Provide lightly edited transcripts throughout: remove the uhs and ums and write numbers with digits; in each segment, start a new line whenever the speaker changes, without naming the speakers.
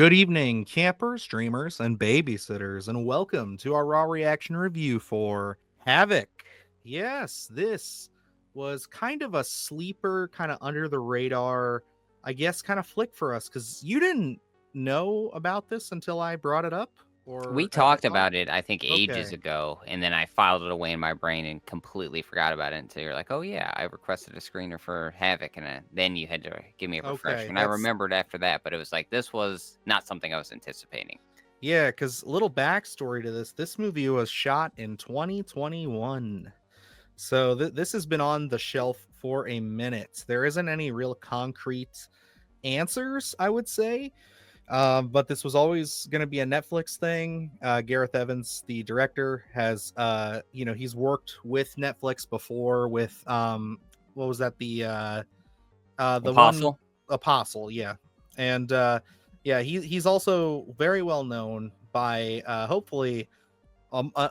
Good evening, campers, streamers, and babysitters, and welcome to our raw reaction review for HAVOC. Yes, this was kind of a sleeper, kind of under the radar, I guess, kind of flick for us because you didn't know about this until I brought it up,
We
or I
talked
thought.
about it, I think, ages
Okay,
ago, and then I filed it away in my brain and completely forgot about it until you're like, "Oh, yeah, I requested a screener for Havoc," and then you had to give me a refresher,
okay,
and I
that's
remembered after that, but it was like, this was not something I was anticipating.
yeah. Because little backstory to this movie was shot in 2021. So this has been on the shelf for a minute. There isn't any real concrete answers, I would say. But this was always going to be a Netflix thing. Gareth Evans, the director, has he's worked with Netflix before with what was that, the one,
Apostle?
Apostle, yeah. And yeah, he's also very well known by hopefully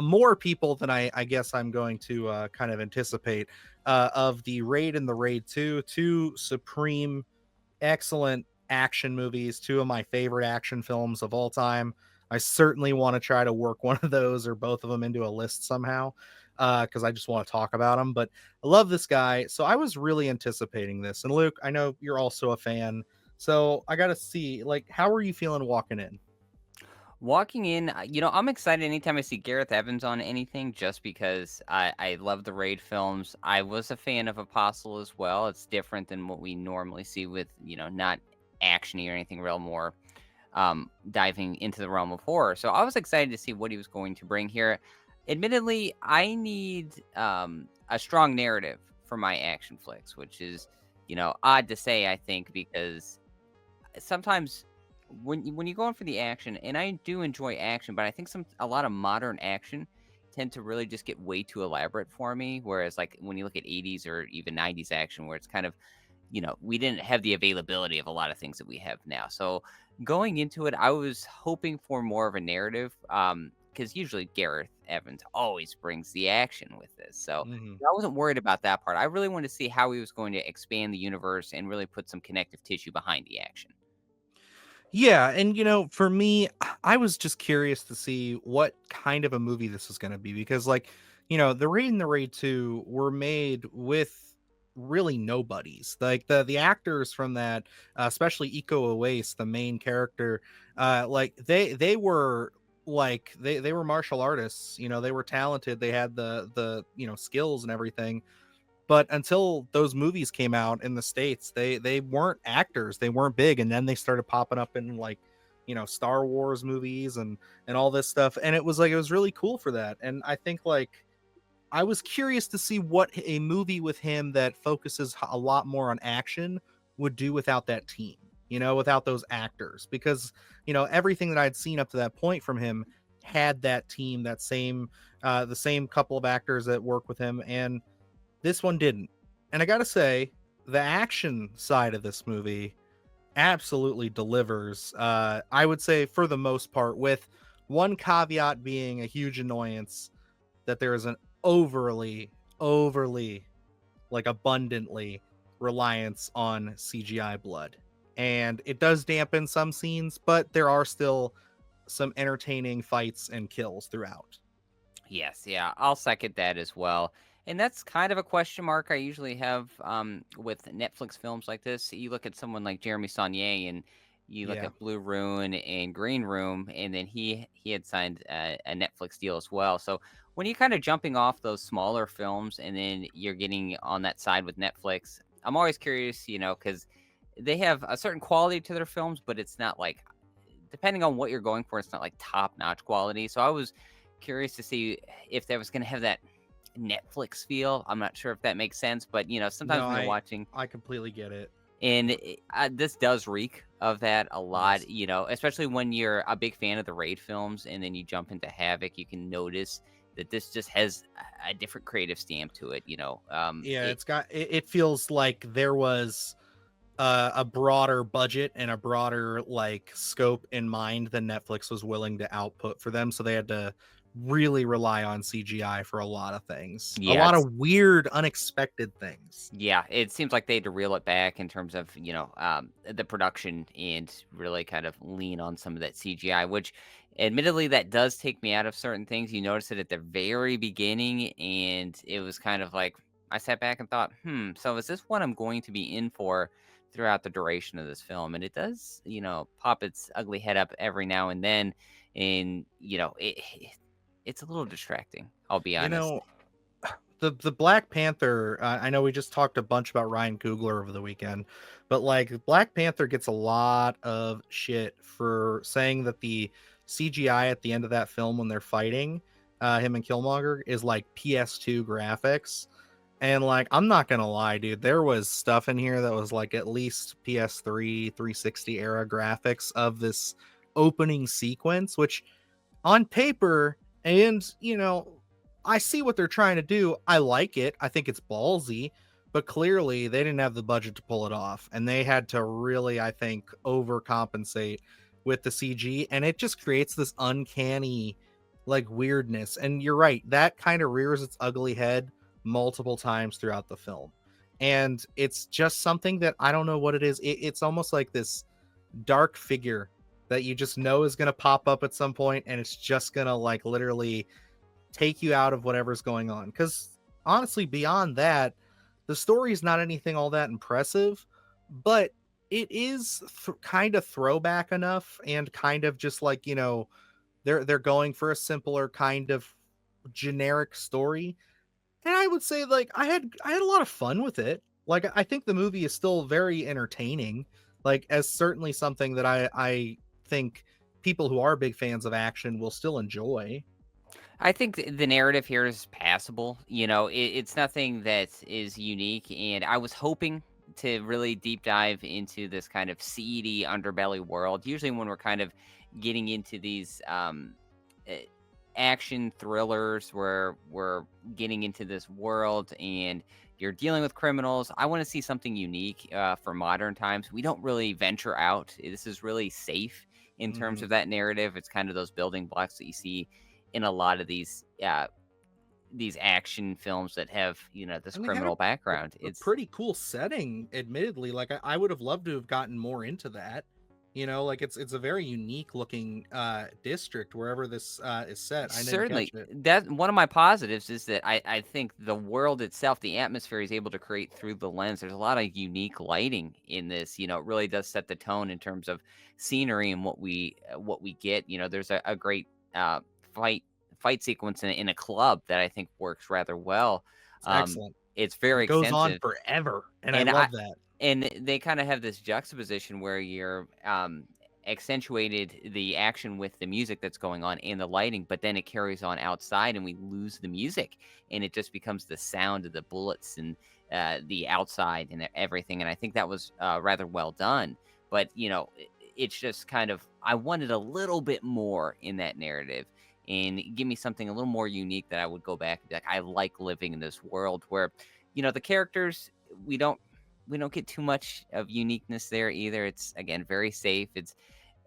more people than I guess I'm going to kind of anticipate, of the Raid and the Raid 2, two supreme, excellent action movies, two of my favorite action films of all time. I certainly want to try to work one of those or both of them into a list somehow, because I just want to talk about them. But I love this guy, so I was really anticipating this. And Luke, I know you're also a fan, so I got to see, like, how are you feeling walking in?
Walking in, I'm excited anytime I see Gareth Evans on anything just because I love the Raid films. I was a fan of Apostle as well. It's different than what we normally see with, not actiony or anything real more diving into the realm of horror. So I was excited to see what he was going to bring here. Admittedly, I need a strong narrative for my action flicks, which is, odd to say, I think, because sometimes when you go in for the action, and I do enjoy action, but I think a lot of modern action tend to really just get way too elaborate for me. Whereas like when you look at 80s or even 90s action, where it's kind of we didn't have the availability of a lot of things that we have now. So going into it, I was hoping for more of a narrative, because usually Gareth Evans always brings the action with this. So
Mhm.
I wasn't worried about that part. I really wanted to see how he was going to expand the universe and really put some connective tissue behind the action.
Yeah, and for me, I was just curious to see what kind of a movie this was going to be because, like, the Raid and the Raid 2 were made with really nobodies. Like the actors from that, especially Iko Uwais, the main character, like they were, like, they were martial artists. They were talented. They had the skills and everything, but until those movies came out in the States, they weren't actors, they weren't big, and then they started popping up in, like, Star Wars movies and all this stuff, and it was really cool for that. And I think, like, I was curious to see what a movie with him that focuses a lot more on action would do without that team, without those actors, because everything that I'd seen up to that point from him had that team, that same the same couple of actors that work with him, and this one didn't. And I gotta say, the action side of this movie absolutely delivers. I would say for the most part, with one caveat being a huge annoyance that there is an overly, like abundantly reliance on CGI blood. And it does dampen some scenes, but there are still some entertaining fights and kills throughout.
Yes, yeah, I'll second that as well. And that's kind of a question mark I usually have with Netflix films like this. You look at someone like Jeremy Saulnier, and you look
Yeah.
at Blue Ruin and Green Room, and then he had signed a Netflix deal as well. So when you're kind of jumping off those smaller films, and then you're getting on that side with Netflix, I'm always curious, because they have a certain quality to their films, but it's not like, depending on what you're going for, it's not like top notch quality. So I was curious to see if that was going to have that Netflix feel. I'm not sure if that makes sense, but
No,
sometimes when you're
I
watching,
I completely get it.
and this does reek of that a lot,
Yes.
especially when you're a big fan of the Raid films and then you jump into Havoc, you can notice that this just has a different creative stamp to it.
Yeah, it feels like there was a broader budget and a broader, like, scope in mind than Netflix was willing to output for them, so they had to really rely on CGI for a lot of things, a
Yeah,
lot
it's
of weird, unexpected things.
yeah, it seems like they had to reel it back in terms of, the production and really kind of lean on some of that CGI, which admittedly that does take me out of certain things. You notice it at the very beginning, and it was kind of like I sat back and thought, so is this what I'm going to be in for throughout the duration of this film? And it does, pop its ugly head up every now and then. And, it's a little distracting, I'll be
You
honest.
know, the Black Panther, I know we just talked a bunch about Ryan Coogler over the weekend, but like Black Panther gets a lot of shit for saying that the CGI at the end of that film when they're fighting him and Killmonger is like PS2 graphics. And like, I'm not gonna lie, dude, there was stuff in here that was like at least PS3 360 era graphics of this opening sequence, which on paper, and I see what they're trying to do. I like it. I think it's ballsy, but clearly they didn't have the budget to pull it off, and they had to really, I think, overcompensate with the CG, and it just creates this uncanny like weirdness. And you're right, that kind of rears its ugly head multiple times throughout the film. And it's just something that I don't know what it is. It's almost like this dark figure that you just know is going to pop up at some point, and it's just going to like literally take you out of whatever's going on. Because honestly, beyond that, the story is not anything all that impressive, but it is kind of throwback enough, and kind of just like, they're going for a simpler kind of generic story. And I would say like I had a lot of fun with it. Like I think the movie is still very entertaining. Like as certainly something that I think people who are big fans of action will still enjoy.
I think the narrative here is passable. It's nothing that is unique, and I was hoping to really deep dive into this kind of seedy underbelly world. Usually, when we're kind of getting into these eh, action thrillers where we're getting into this world and you're dealing with criminals, I want to see something unique for modern times. We don't really venture out. This is really safe in terms
Mhm.
of that narrative. It's kind of those building blocks that you see in a lot of these action films that have, this
And they had a,
criminal background.
a
It's
pretty cool setting, admittedly. Like I would have loved to have gotten more into that. Like it's a very unique looking district wherever this is set. I didn't catch
certainly
it.
that one of my positives is that I think the world itself, the atmosphere is able to create through the lens. There's a lot of unique lighting in this. It really does set the tone in terms of scenery and what we get. There's a great uh, fight fight sequence in a club that I think works rather well.
It's
Um,
excellent.
it's very
It goes on
extensive.
forever, and I
And I
love that.
and they kinda have this juxtaposition where you're, accentuated the action with the music that's going on and the lighting, but then it carries on outside and we lose the music, and it just becomes the sound of the bullets and, the outside and everything, and I think that was, rather well done. But, it's just kind of I wanted a little bit more in that narrative and give me something a little more unique that I would go back and be like, "I like living in this world where, the characters, we don't we don't get too much of uniqueness there either. It's again very safe. It's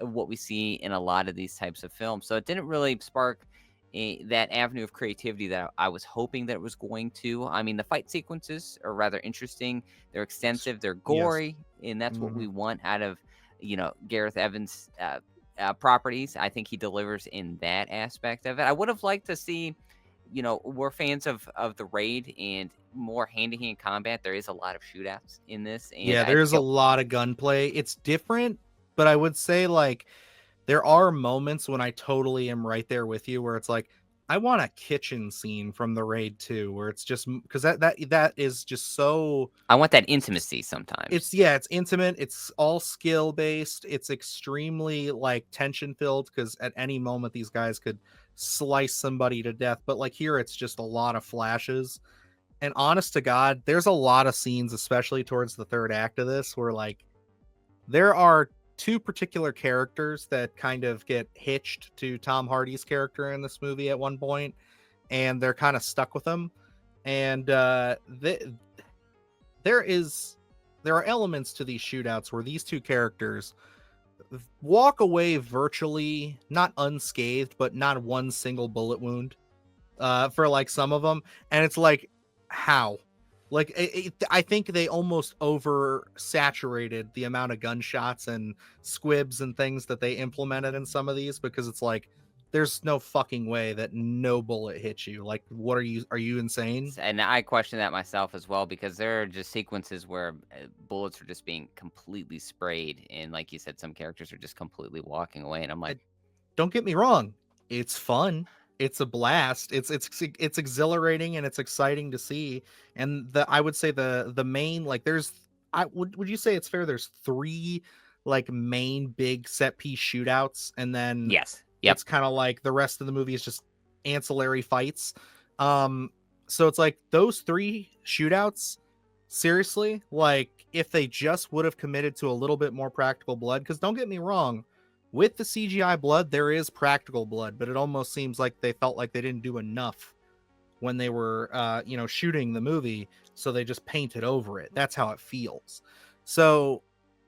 what we see in a lot of these types of films. So it didn't really spark that avenue of creativity that I was hoping that it was going to. I mean, the fight sequences are rather interesting. They're extensive. They're
Yes.
gory, and that's what we
Mhm.
want out of Gareth Evans' properties. I think he delivers in that aspect of it. I would have liked to see we're fans of the raid and more hand-to-hand combat. There is a lot of shootouts in this, and
Yeah,
I
there's a
feel
lot of gunplay. It's different, but I would say like there are moments when I totally am right there with you where it's like I want a kitchen scene from the raid 2 where it's just because that is just so
I want that intimacy sometimes.
it's yeah, it's intimate, it's all skill based, it's extremely like tension filled because at any moment these guys could slice somebody to death. But like here it's just a lot of flashes. And honest to God, there's a lot of scenes, especially towards the third act of this, where like there are two particular characters that kind of get hitched to Tom Hardy's character in this movie at one point, and they're kind of stuck with him. And there is there are elements to these shootouts where these two characters walk away virtually not unscathed, but not one single bullet wound for like some of them, and it's like how like I think they almost oversaturated the amount of gunshots and squibs and things that they implemented in some of these, because it's like there's no fucking way that no bullet hits you. Like, what are you insane?
And I question that myself as well because there are just sequences where bullets are just being completely sprayed, and like you said, some characters are just completely walking away, and I'm like,
Don't get me wrong, it's fun. It's a blast. It's exhilarating and it's exciting to see. And I would say the main, like, there's I would you say it's fair there's 3 like main big set piece shootouts, and then
yes, yep,
it's kind of like the rest of the movie is just ancillary fights. Um so it's like those 3 shootouts, seriously, like if they just would have committed to a little bit more practical blood, cuz don't get me wrong, with the CGI blood, there is practical blood, but it almost seems like they felt like they didn't do enough when they were, shooting the movie, so they just painted over it. That's how it feels. So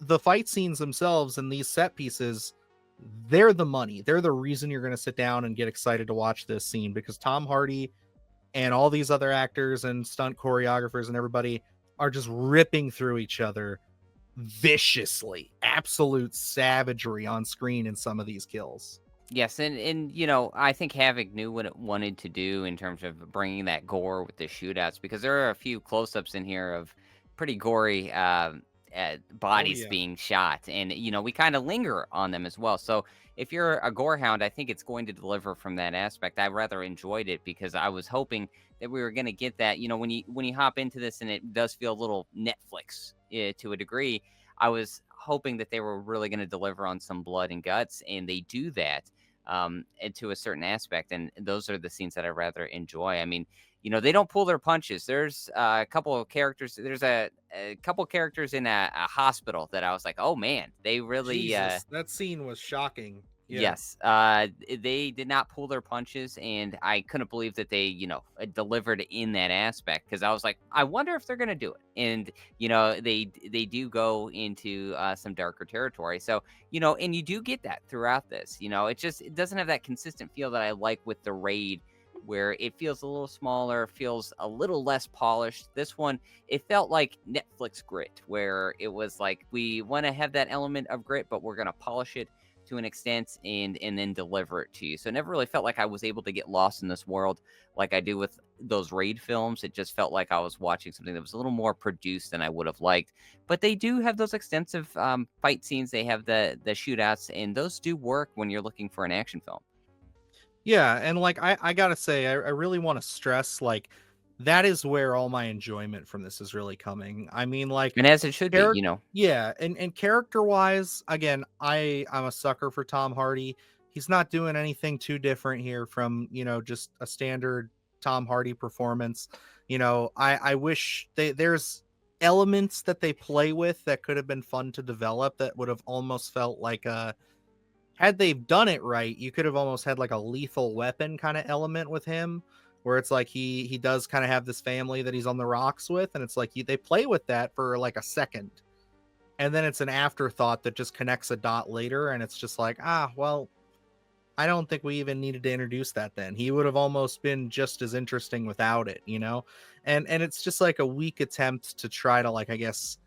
the fight scenes themselves and these set pieces, they're the money. They're the reason you're going to sit down and get excited to watch this scene, because Tom Hardy and all these other actors and stunt choreographers and everybody are just ripping through each other viciously, absolute savagery on screen in some of these kills.
yes, and I think Havoc knew what it wanted to do in terms of bringing that gore with the shootouts because there are a few close-ups in here of pretty gory
Oh
bodies
yeah.
being shot, and we kind of linger on them as well. So if you're a gore hound, I think it's going to deliver from that aspect. I rather enjoyed it because I was hoping that we were going to get that. When you hop into this and it does feel a little Netflix to a degree. I was hoping that they were really going to deliver on some blood and guts, and they do that and to a certain aspect. And those are the scenes that I rather enjoy. I mean, they don't pull their punches. There's a couple of characters. There's a couple characters in a hospital that I was like, oh man, they really
Jesus, that scene was shocking. Yeah.
yes, they did not pull their punches, and I couldn't believe that they, delivered in that aspect because I was like, I wonder if they're gonna do it, and they do go into some darker territory. So and you do get that throughout this. It doesn't have that consistent feel that I like with the raid. Where it feels a little smaller, feels a little less polished. This one, it felt like Netflix grit, where it was like, we want to have that element of grit, but we're going to polish it to an extent and then deliver it to you. So it never really felt like I was able to get lost in this world like I do with those raid films. It just felt like I was watching something that was a little more produced than I would have liked. But they do have those extensive fight scenes. They have the shootouts, and those do work when you're looking for an action film.
Yeah, and like I gotta say, I really want to stress, like, that is where all my enjoyment from this is really coming. I mean, like,
And as it should be,
character, yeah, and character wise, again, I'm a sucker for Tom Hardy. He's not doing anything too different here from, just a standard Tom Hardy performance. I wish there's elements that they play with that could have been fun to develop, that would have almost felt like a, had they done it right, you could have almost had like a lethal weapon kind of element with him, where it's like he does kind of have this family that he's on the rocks with, and it's like they play with that for like a second, and then it's an afterthought that just connects a dot later, and it's just like, well, I don't think we even needed to introduce that then. He would have almost been just as interesting without it. And it's just like a weak attempt to try to, like, I guess,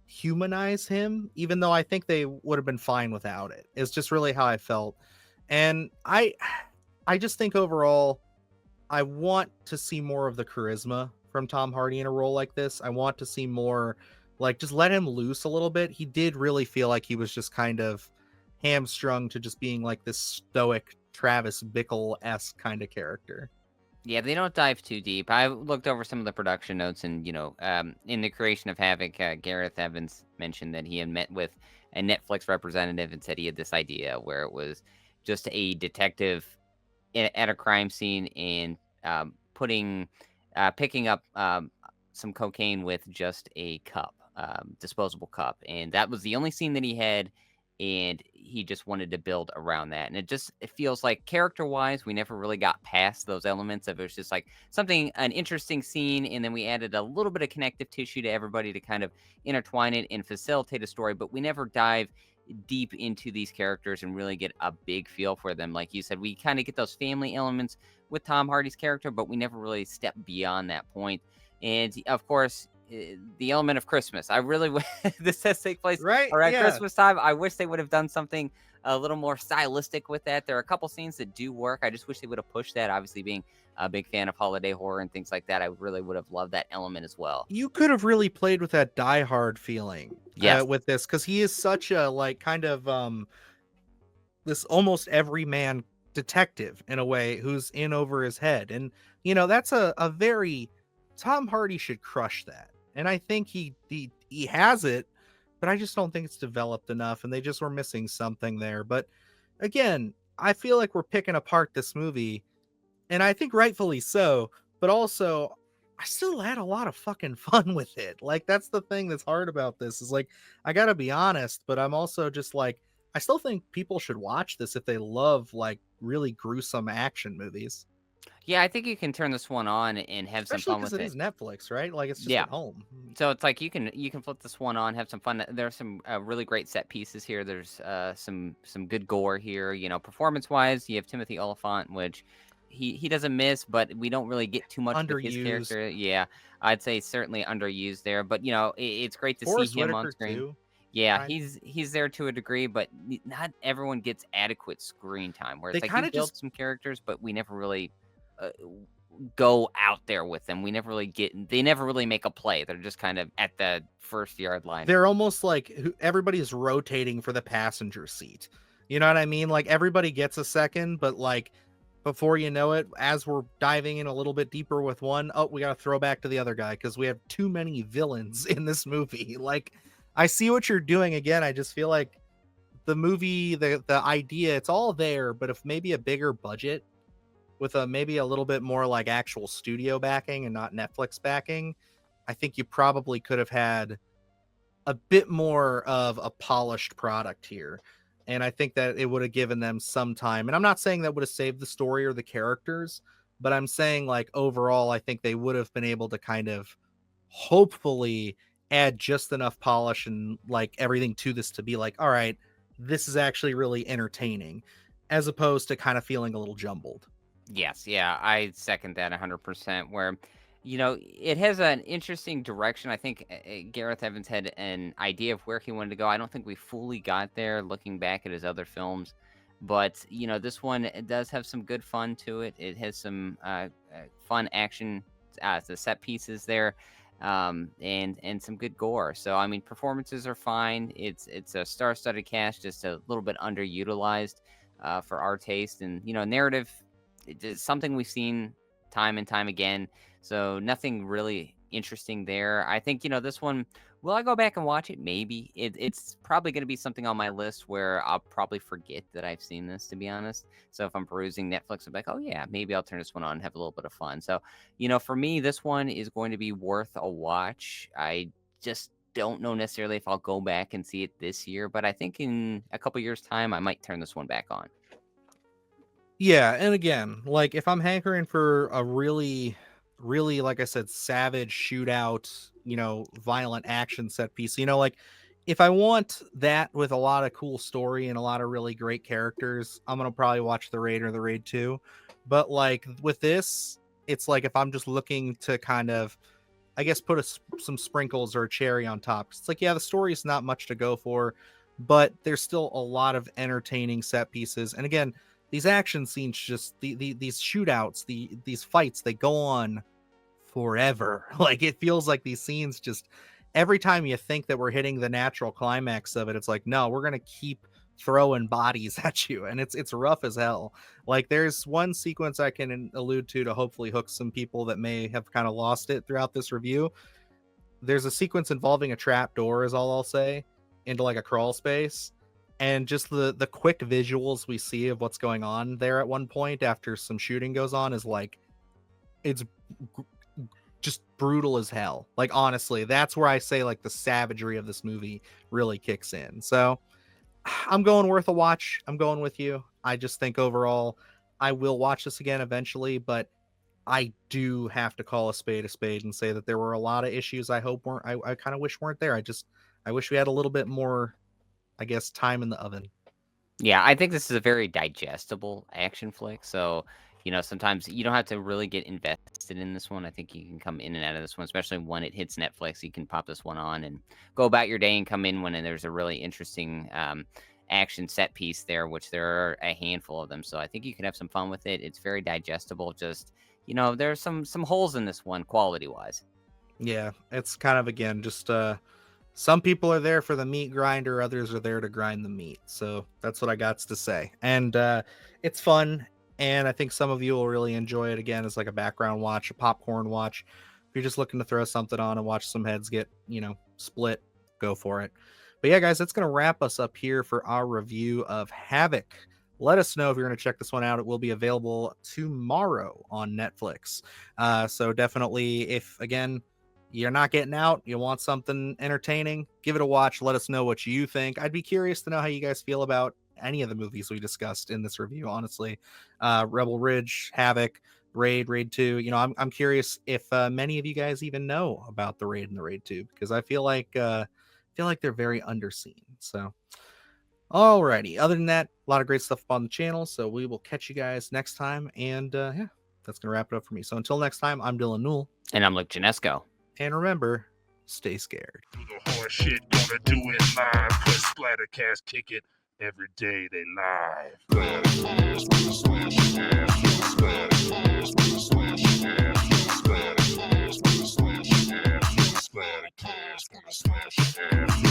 humanize him, even though I think they would have been fine without it. It's just really how I felt. And I just think overall I want to see more of the charisma from Tom Hardy in a role like this. I want to see more, like, just let him loose a little bit. He did really feel like he was just kind of hamstrung to just being like this stoic Travis Bickle-esque kind of character.
Yeah, they don't dive too deep. I looked over some of the production notes, and in the creation of Havoc, Gareth Evans mentioned that he had met with a Netflix representative and said he had this idea where it was just a detective at a crime scene and picking up some cocaine with just a cup, disposable cup, and that was the only scene that he had, and he just wanted to build around that. And it feels like character wise, we never really got past those elements of it. Was just like an interesting scene, and then we added a little bit of connective tissue to everybody to kind of intertwine it and facilitate a story, but we never dive deep into these characters and really get a big feel for them. Like you said, we kind of get those family elements with Tom Hardy's character, but we never really step beyond that point. And of course, the element of Christmas. I really this does take place
Right?
around
Yeah.
Christmas time. I wish they would have done something a little more stylistic with that. There are a couple scenes that do work. I just wish they would have pushed that. Obviously, being a big fan of holiday horror and things like that, I really would have loved that element as well.
You could have really played with that Die Hard feeling
Yes.
with this, because he is such a like kind of this almost everyman detective in a way who's in over his head. And that's a very Tom Hardy should crush that. And I think he has it, but I just don't think it's developed enough, and they just were missing something there. But again, I feel like we're picking apart this movie, and I think rightfully so, but also I still had a lot of fucking fun with it. Like, that's the thing that's hard about this, is like, I gotta be honest, but I'm also just like, I still think people should watch this if they love like really gruesome action movies,
Yeah, I think you can turn this one on and have some
especially
fun
because
with
it
it.
is Netflix, right? Like, it's just
Yeah.
at home.
So it's like you can flip this one on, have some fun. There's some really great set pieces here. There's some good gore here. Performance wise, you have Timothy Oliphant, which he doesn't miss, but we don't really get too much with his
Underused.
character. Yeah, I'd say certainly underused there. But it's great to see
Forrest
him on
Whitaker
screen.
too,
Yeah,
kind.
he's there to a degree, but not everyone gets adequate screen time. Where
They
it's like you
kind of
build
just
some characters, but we never really uh, go out there with them. We never really get they never really make a play. They're just kind of at the first yard line.
they're almost like everybody's rotating for the passenger seat. You know what I mean? Like, everybody gets a second, but like before you know it, as we're diving in a little bit deeper with one, oh, we got to throw back to the other guy because we have too many villains in this movie. Like, I see what you're doing again. I just feel like the movie, the idea, it's all there, but if maybe a bigger budget with a maybe a little bit more like actual studio backing and not Netflix backing, I think you probably could have had a bit more of a polished product here. And I think that it would have given them some time. And I'm not saying that would have saved the story or the characters, but I'm saying like overall, I think they would have been able to kind of hopefully add just enough polish and like everything to this to be like, all right, this is actually really entertaining, as opposed to kind of feeling a little jumbled.
Yes, yeah, I second that 100%. Where, it has an interesting direction. I think Gareth Evans had an idea of where he wanted to go. I don't think we fully got there looking back at his other films. But, this one it does have some good fun to it. It has some fun action, the set pieces there, and some good gore. So, I mean, performances are fine. It's a star-studded cast, just a little bit underutilized for our taste. And, narrative it's something we've seen time and time again. So nothing really interesting there. I think, this one, will I go back and watch it? Maybe. It's probably going to be something on my list where I'll probably forget that I've seen this, to be honest. So if I'm perusing Netflix, I'm like, oh, yeah, maybe I'll turn this one on and have a little bit of fun. So, for me, this one is going to be worth a watch. I just don't know necessarily if I'll go back and see it this year, but I think in a couple years' time, I might turn this one back on.
Yeah, and again, like if I'm hankering for a really, really, like I said, savage shootout, violent action set piece, like if I want that with a lot of cool story and a lot of really great characters, I'm gonna probably watch The Raid or The Raid 2. But like with this, it's like if I'm just looking to kind of, I guess, put some sprinkles or a cherry on top. It's like, yeah, the story is not much to go for, but there's still a lot of entertaining set pieces. And again, these action scenes, just these shootouts, these fights, they go on forever. Like, it feels like these scenes just, every time you think that we're hitting the natural climax of it, it's like, no, we're gonna keep throwing bodies at you, and it's rough as hell. Like, there's one sequence I can allude to hopefully hook some people that may have kind of lost it throughout this review. There's a sequence involving a trap door, is all I'll say, into like a crawl space, and just the quick visuals we see of what's going on there at one point after some shooting goes on is like, it's just brutal as hell. Like, honestly, that's where I say like the savagery of this movie really kicks in. So I'm going worth a watch. I'm going with you. I just think overall I will watch this again eventually, but I do have to call a spade and say that there were a lot of issues I hope weren't, I kind of wish weren't there. I wish we had a little bit more I guess, time in the oven.
Yeah, I think this is a very digestible action flick. So, sometimes you don't have to really get invested in this one. I think you can come in and out of this one, especially when it hits Netflix. You can pop this one on and go about your day and come in when there's a really interesting action set piece there, which there are a handful of them. So I think you can have some fun with it. It's very digestible. Just, there's some holes in this one quality wise.
Yeah, it's kind of, again, just some people are there for the meat grinder, others are there to grind the meat. So that's what I got to say. And it's fun, and I think some of you will really enjoy it. Again, as like a background watch, a popcorn watch. If you're just looking to throw something on and watch some heads get, split, go for it. But yeah, guys, that's going to wrap us up here for our review of HAVOC. Let us know if you're going to check this one out. It will be available tomorrow on Netflix. So definitely, if, again, you're not getting out, you want something entertaining, give it a watch. Let us know what you think. I'd be curious to know how you guys feel about any of the movies we discussed in this review, honestly. Rebel Ridge, HAVOC, Raid 2. I'm curious if many of you guys even know about the Raid and the Raid 2, because I feel like they're very underseen. So alrighty. Other than that, a lot of great stuff on the channel. So we will catch you guys next time. And yeah, that's gonna wrap it up for me. So until next time, I'm Dylan Newell.
And I'm Luke Janesco.
And remember, stay scared.
Do the hard shit, gonna do it live. Cause Splattercast kick it every day they live. Splattercast, gonna slash your ass. Splattercast, gonna slash your ass. Splattercast, gonna slash your ass. Splattercast, gonna slash your ass.